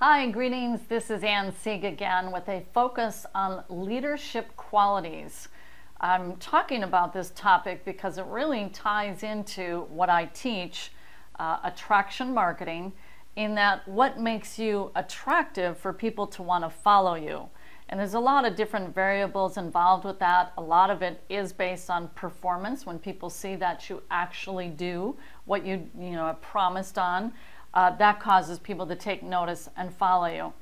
Hi, greetings. This is Sieg again with a focus on leadership qualities. I'm talking about this topic because it really ties into what I teach, attraction marketing, in that what makes you attractive for people to want to follow you. And there's a lot of different variables involved with that. A lot of it is based on performance, when people see that you actually do what you have promised on. That causes people to take notice and follow you.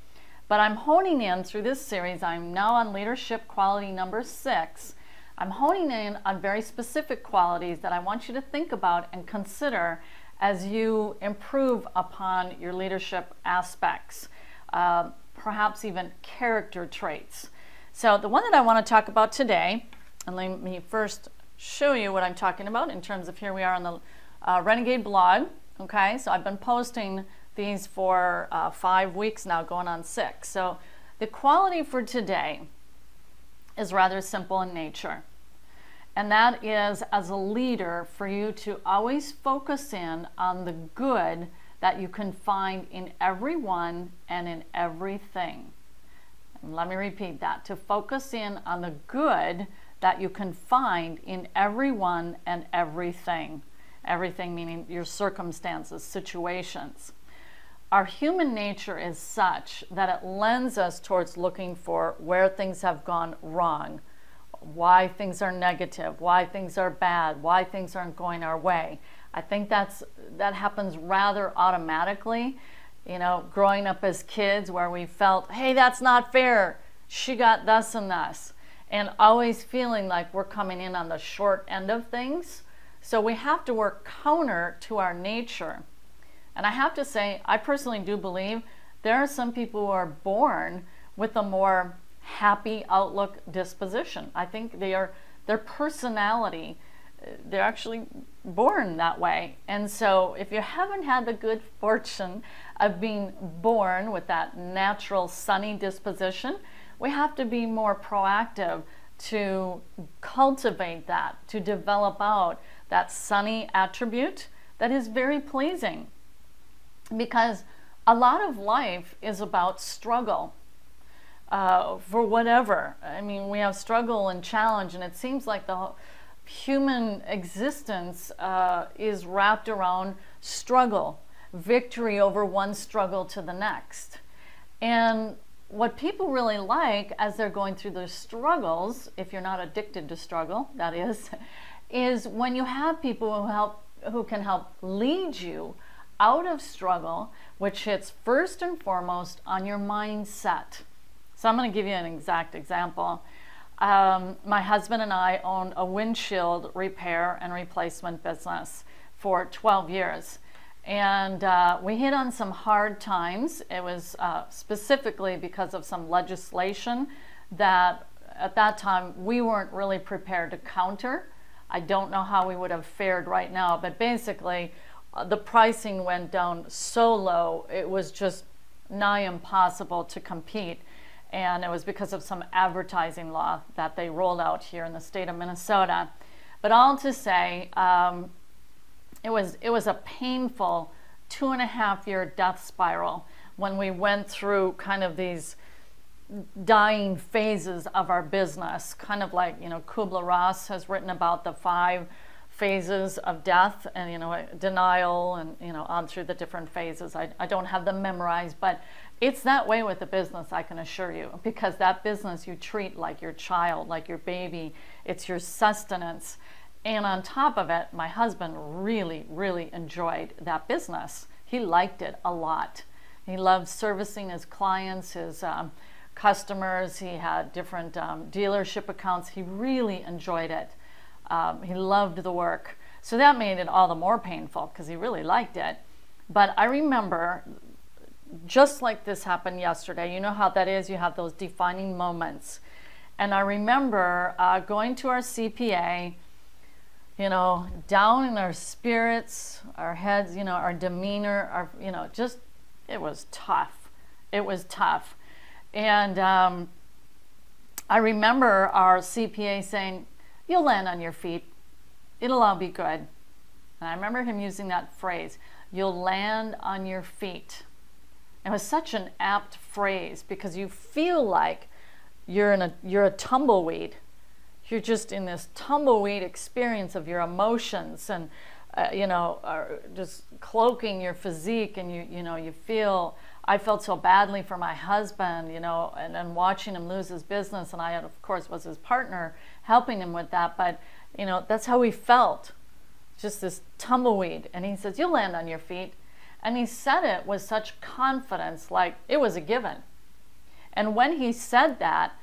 But I'm honing in through this series. I'm now on leadership quality number 6. I'm honing in on very specific qualities that I want you to think about and consider as you improve upon your leadership aspects, perhaps even character traits. So the one that I want to talk about today, and let me first show you what I'm talking about in terms of, here we are on the Renegade blog. Okay, so I've been posting these for 5 weeks now, going on 6. So the quality for today is rather simple in nature. And that is, as a leader, for you to always focus in on the good that you can find in everyone and in everything. And let me repeat that. To focus in on the good that you can find in everyone and everything. Everything meaning your circumstances, situations. Our human nature is such that it lends us towards looking for where things have gone wrong, why things are negative, why things are bad, why things aren't going our way. I think that happens rather automatically. You know, growing up as kids, where we felt, hey, that's not fair, she got thus and thus, and always feeling like we're coming in on the short end of things. So we have to work counter to our nature. And I have to say, I personally do believe there are some people who are born with a more happy outlook disposition. I think their personality, they're actually born that way. And so if you haven't had the good fortune of being born with that natural sunny disposition, we have to be more proactive to cultivate that, to develop out that sunny attribute that is very pleasing. Because a lot of life is about struggle for whatever. I mean, we have struggle and challenge, and it seems like the human existence is wrapped around struggle, victory over one struggle to the next. And what people really like as they're going through their struggles, if you're not addicted to struggle, that is when you have people who can help lead you out of struggle, which hits first and foremost on your mindset. So I'm going to give you an exact example. My husband and I owned a windshield repair and replacement business for 12 years. And we hit on some hard times. It was specifically because of some legislation that at that time we weren't really prepared to counter. I don't know how we would have fared right now, but basically the pricing went down so low, it was just nigh impossible to compete. And it was because of some advertising law that they rolled out here in the state of Minnesota. But all to say, it was a painful 2.5-year death spiral when we went through kind of these dying phases of our business, kind of like, Kubler-Ross has written about the 5 phases of death, and denial, and on through the different phases. I don't have them memorized, but it's that way with the business, I can assure you, because that business you treat like your child, like your baby. It's your sustenance. And on top of it, my husband really, really enjoyed that business. He liked it a lot. He loved servicing his clients, his customers. He had different dealership accounts. He really enjoyed it. He loved the work. So that made it all the more painful because he really liked it. But I remember, just like this happened yesterday, you know how that is, you have those defining moments. And I remember going to our CPA, down in our spirits, our heads, our demeanor, our, just, it was tough. It was tough. And I remember our CPA saying, "You'll land on your feet. It'll all be good." And I remember him using that phrase, "You'll land on your feet." It was such an apt phrase because you feel like you're a tumbleweed. You're just in this tumbleweed experience of your emotions and just cloaking your physique, and you feel. I felt so badly for my husband, and then watching him lose his business, and I, of course, was his partner, helping him with that. But that's how he felt, just this tumbleweed. And he says, "You'll land on your feet," and he said it with such confidence, like it was a given. And when he said that,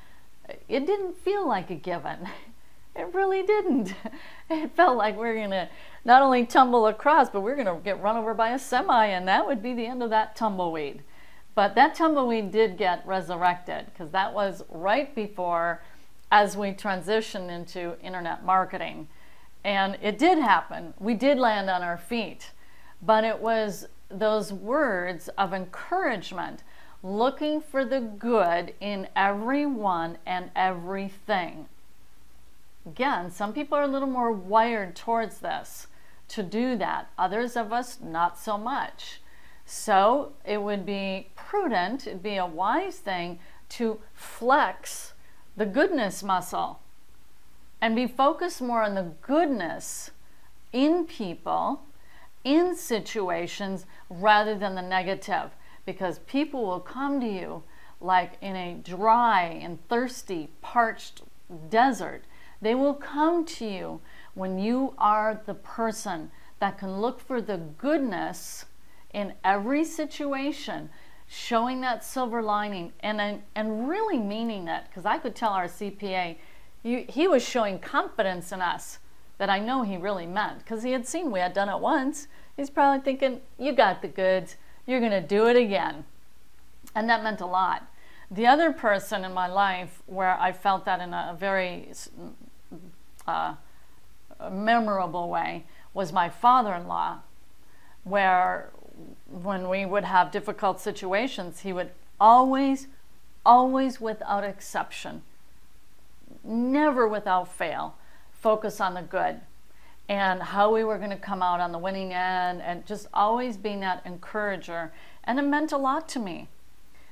it didn't feel like a given. It really didn't. It felt like we're going to not only tumble across, but we're going to get run over by a semi, and that would be the end of that tumbleweed. But that tumbleweed did get resurrected, because that was right before, as we transitioned into internet marketing. And it did happen. We did land on our feet. But it was those words of encouragement, looking for the good in everyone and everything. Again, some people are a little more wired towards this, to do that. Others of us, not so much. So it would be prudent, it'd be a wise thing to flex the goodness muscle and be focused more on the goodness in people, in situations, rather than the negative. Because people will come to you like in a dry and thirsty, parched desert. They will come to you when you are the person that can look for the goodness in every situation, showing that silver lining and really meaning it. Because I could tell our CPA, he was showing confidence in us that I know he really meant, because he had seen we had done it once. He's probably thinking, you got the goods, you're going to do it again. And that meant a lot. The other person in my life where I felt that in a very memorable way was my father-in-law, where when we would have difficult situations, he would always without exception, never without fail, focus on the good and how we were going to come out on the winning end, and just always being that encourager. And it meant a lot to me.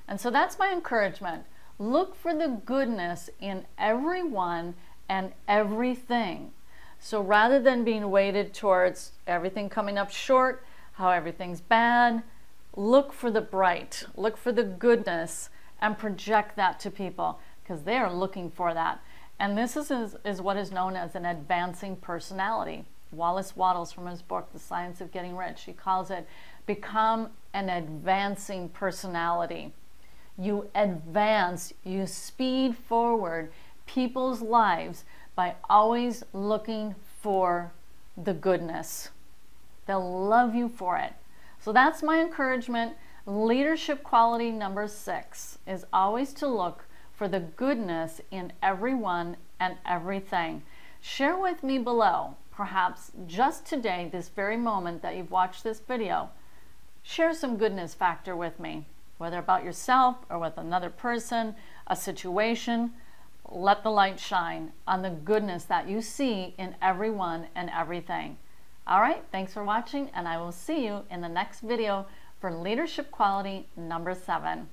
And so that's my encouragement. Look for the goodness in everyone and everything. So rather than being weighted towards everything coming up short, how everything's bad, look for the bright, look for the goodness, and project that to people, because they are looking for that. And this is what is known as an advancing personality. Wallace Wattles, from his book, The Science of Getting Rich, he calls it, become an advancing personality. You advance, you speed forward people's lives by always looking for the goodness. They'll love you for it. So that's my encouragement. Leadership quality number 6 is always to look for the goodness in everyone and everything. Share with me below, perhaps just today, this very moment that you've watched this video, share some goodness factor with me, whether about yourself or with another person, a situation. Let the light shine on the goodness that you see in everyone and everything. All right, thanks for watching, and I will see you in the next video for leadership quality number 7.